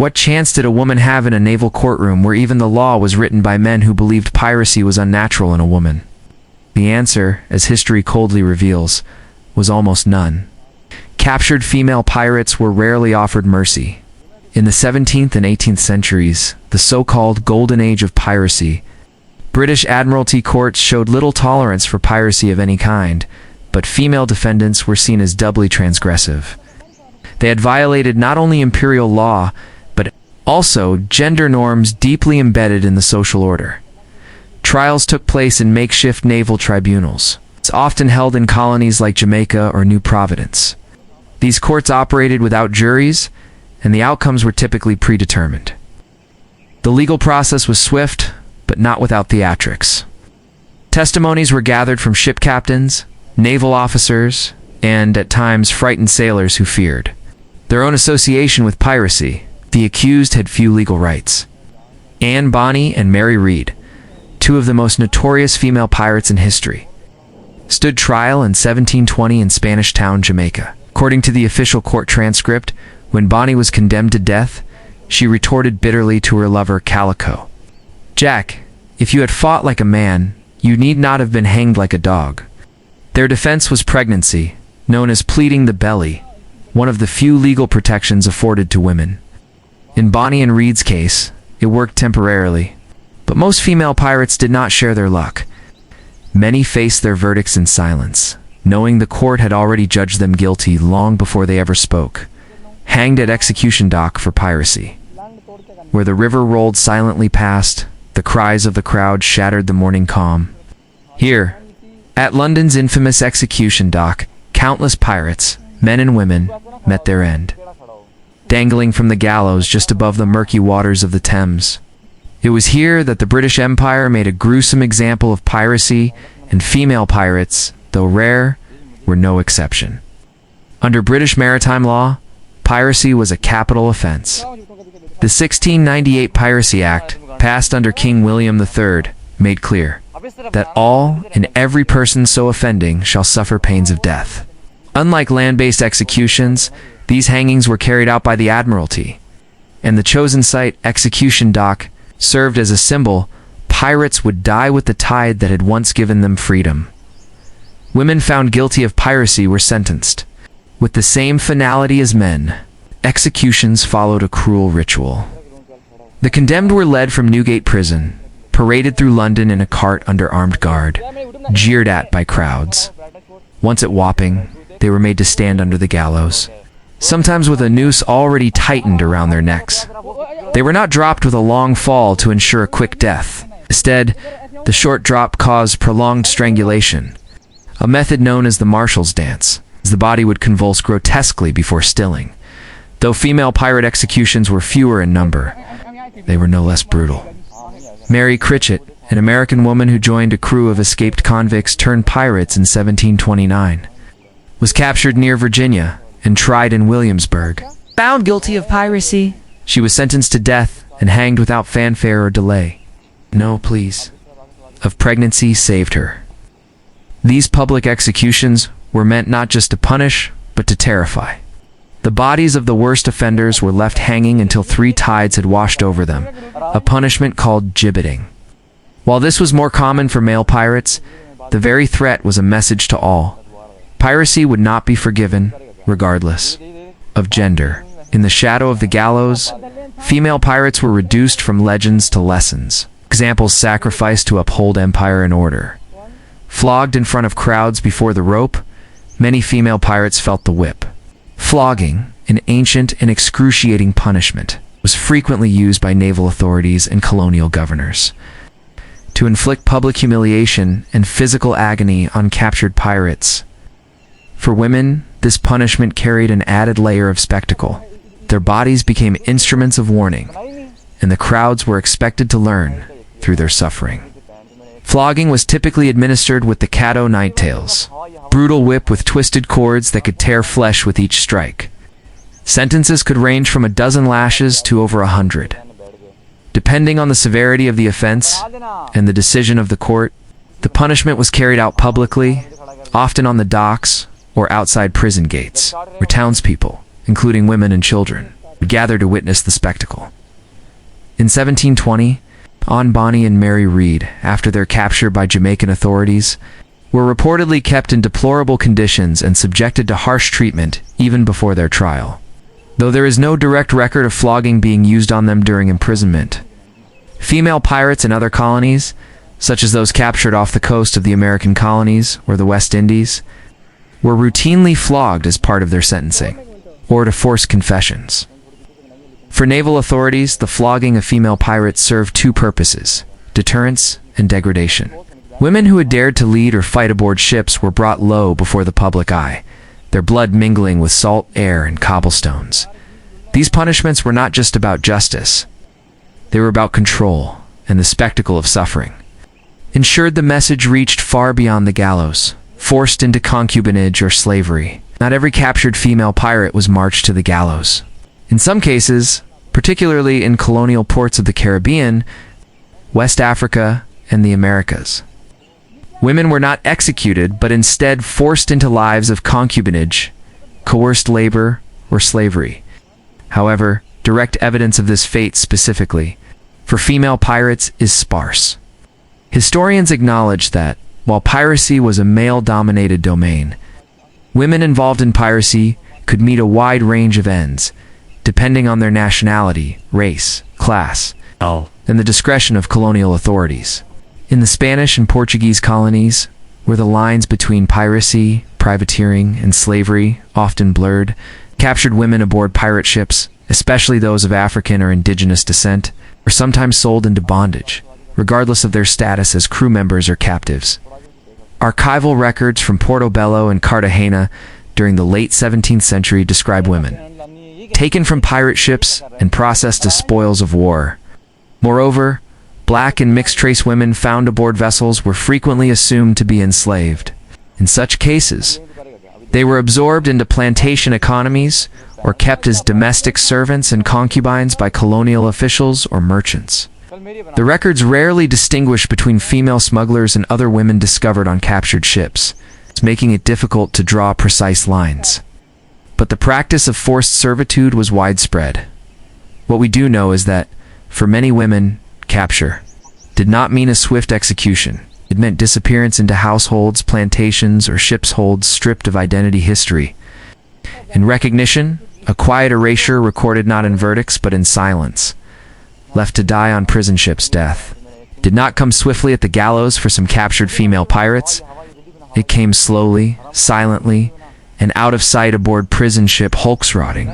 What chance did a woman have in a naval courtroom where even the law was written by men who believed piracy was unnatural in a woman? The answer, as history coldly reveals, was almost none. Captured female pirates were rarely offered mercy. In the 17th and 18th centuries, the so-called Golden Age of piracy, British Admiralty Courts showed little tolerance for piracy of any kind, but female defendants were seen as doubly transgressive. They had violated not only imperial law, but also gender norms deeply embedded in the social order. Trials took place in makeshift naval tribunals, often held in colonies like Jamaica or New Providence. These courts operated without juries, and the outcomes were typically predetermined. The legal process was swift, but not without theatrics. Testimonies were gathered from ship captains, naval officers, and, at times, frightened sailors who feared their own association with piracy. The accused had few legal rights. Anne Bonny and Mary Critchett, two of the most notorious female pirates in history, stood trial in 1720 in Spanish Town, Jamaica. According to the official court transcript, when Bonny was condemned to death, she retorted bitterly to her lover Calico, "Jack, if you had fought like a man, you need not have been hanged like a dog." Their defense was pregnancy, known as pleading the belly, one of the few legal protections afforded to women. In Bonny and Reed's case, it worked temporarily, but most female pirates did not share their luck. Many faced their verdicts in silence, knowing the court had already judged them guilty long before they ever spoke. Hanged at execution dock for piracy. Where the river rolled silently past, the cries of the crowd shattered the morning calm. Here, at London's infamous execution dock, countless pirates, men and women, met their end. Dangling from the gallows just above the murky waters of the Thames. It was here that the British Empire made a gruesome example of piracy, and female pirates, though rare, were no exception. Under British maritime law, piracy was a capital offense. The 1698 Piracy Act, passed under King William III, made clear that all and every person so offending shall suffer pains of death. Unlike land-based executions, these hangings were carried out by the Admiralty, and the chosen site, execution dock, served as a symbol. Pirates would die with the tide that had once given them freedom. Women found guilty of piracy were sentenced. With the same finality as men, executions followed a cruel ritual. The condemned were led from Newgate Prison, paraded through London in a cart under armed guard, jeered at by crowds. Once at Wapping, they were made to stand under the gallows, sometimes with a noose already tightened around their necks. They were not dropped with a long fall to ensure a quick death. Instead, the short drop caused prolonged strangulation, a method known as the Marshal's dance, as the body would convulse grotesquely before stilling. Though female pirate executions were fewer in number, they were no less brutal. Mary Critchett, an American woman who joined a crew of escaped convicts turned pirates in 1729, was captured near Virginia and tried in Williamsburg. Found guilty of piracy, she was sentenced to death and hanged without fanfare or delay. No pleas of pregnancy saved her. These public executions were meant not just to punish, but to terrify. The bodies of the worst offenders were left hanging until 3 tides had washed over them, a punishment called gibbeting. While this was more common for male pirates, the very threat was a message to all. Piracy would not be forgiven, regardless of gender. In the shadow of the gallows, female pirates were reduced from legends to lessons. Examples sacrificed to uphold empire and order. Flogged in front of crowds before the rope, many female pirates felt the whip. Flogging, an ancient and excruciating punishment, was frequently used by naval authorities and colonial governors to inflict public humiliation and physical agony on captured pirates. For women, this punishment carried an added layer of spectacle. Their bodies became instruments of warning, and the crowds were expected to learn through their suffering. Flogging was typically administered with the Caddo nighttails, brutal whip with twisted cords that could tear flesh with each strike. Sentences could range from 12 lashes to over 100. Depending on the severity of the offense and the decision of the court, the punishment was carried out publicly, often on the docks or outside prison gates, where townspeople, including women and children, would gather to witness the spectacle. In 1720, Anne Bonny and Mary Critchett, after their capture by Jamaican authorities, were reportedly kept in deplorable conditions and subjected to harsh treatment even before their trial. Though there is no direct record of flogging being used on them during imprisonment, female pirates in other colonies, such as those captured off the coast of the American colonies or the West Indies, were routinely flogged as part of their sentencing, or to force confessions. For naval authorities, the flogging of female pirates served two purposes: deterrence and degradation. Women who had dared to lead or fight aboard ships were brought low before the public eye, their blood mingling with salt air and cobblestones. These punishments were not just about justice. They were about control and the spectacle of suffering. Ensured the message reached far beyond the gallows, forced into concubinage or slavery. Not every captured female pirate was marched to the gallows. In some cases, particularly in colonial ports of the Caribbean, West Africa, and the Americas, women were not executed, but instead forced into lives of concubinage, coerced labor, or slavery. However, direct evidence of this fate specifically for female pirates is sparse. Historians acknowledge that, while piracy was a male-dominated domain, women involved in piracy could meet a wide range of ends, depending on their nationality, race, class, and the discretion of colonial authorities. In the Spanish and Portuguese colonies, where the lines between piracy, privateering, and slavery often blurred, captured women aboard pirate ships, especially those of African or indigenous descent, were sometimes sold into bondage, regardless of their status as crew members or captives. Archival records from Portobello and Cartagena during the late 17th century describe women taken from pirate ships and processed as spoils of war. Moreover, black and mixed-race women found aboard vessels were frequently assumed to be enslaved. In such cases, they were absorbed into plantation economies or kept as domestic servants and concubines by colonial officials or merchants. The records rarely distinguish between female smugglers and other women discovered on captured ships, making it difficult to draw precise lines. But the practice of forced servitude was widespread. What we do know is that, for many women, capture did not mean a swift execution. It meant disappearance into households, plantations, or ships' holds stripped of identity history. In recognition, a quiet erasure recorded not in verdicts but in silence, left to die on prison ships' death. Did not come swiftly at the gallows for some captured female pirates. It came slowly, silently, and out of sight aboard prison ship hulks rotting.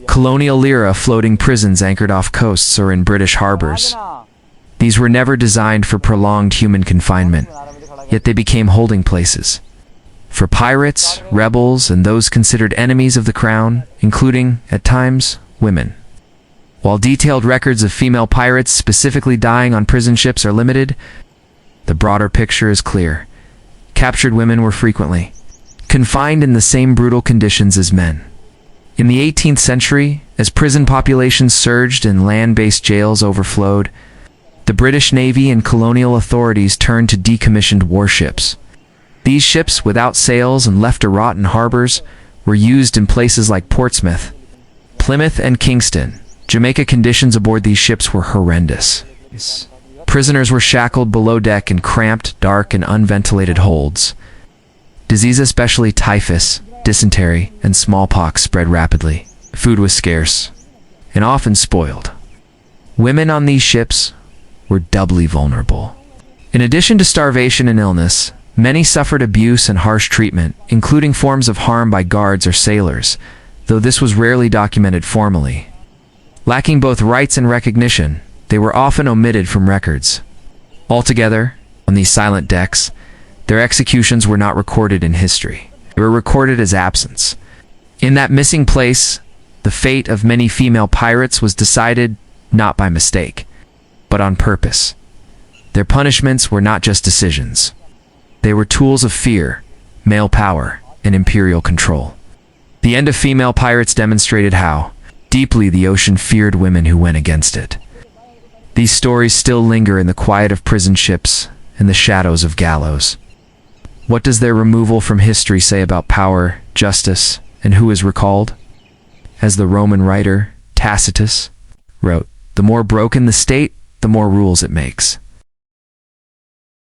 Colonial era floating prisons anchored off coasts or in British harbors. These were never designed for prolonged human confinement, yet they became holding places for pirates, rebels, and those considered enemies of the crown, including, at times, women. While detailed records of female pirates specifically dying on prison ships are limited, the broader picture is clear. Captured women were frequently confined in the same brutal conditions as men. In the 18th century, as prison populations surged and land-based jails overflowed, the British Navy and colonial authorities turned to decommissioned warships. These ships, without sails and left to rot in harbors, were used in places like Portsmouth, Plymouth, and Kingston. Jamaica conditions aboard these ships were horrendous. Prisoners were shackled below deck in cramped, dark, and unventilated holds. Disease, especially typhus, dysentery, and smallpox, spread rapidly. Food was scarce, and often spoiled. Women on these ships were doubly vulnerable. In addition to starvation and illness, many suffered abuse and harsh treatment, including forms of harm by guards or sailors, though this was rarely documented formally. Lacking both rights and recognition, they were often omitted from records. Altogether, on these silent decks, their executions were not recorded in history. They were recorded as absence. In that missing place, the fate of many female pirates was decided not by mistake, but on purpose. Their punishments were not just decisions. They were tools of fear, male power, and imperial control. The end of female pirates demonstrated how deeply the ocean feared women who went against it. These stories still linger in the quiet of prison ships and the shadows of gallows. What does their removal from history say about power, justice, and who is recalled? As the Roman writer Tacitus wrote, "The more broken the state, the more rules it makes."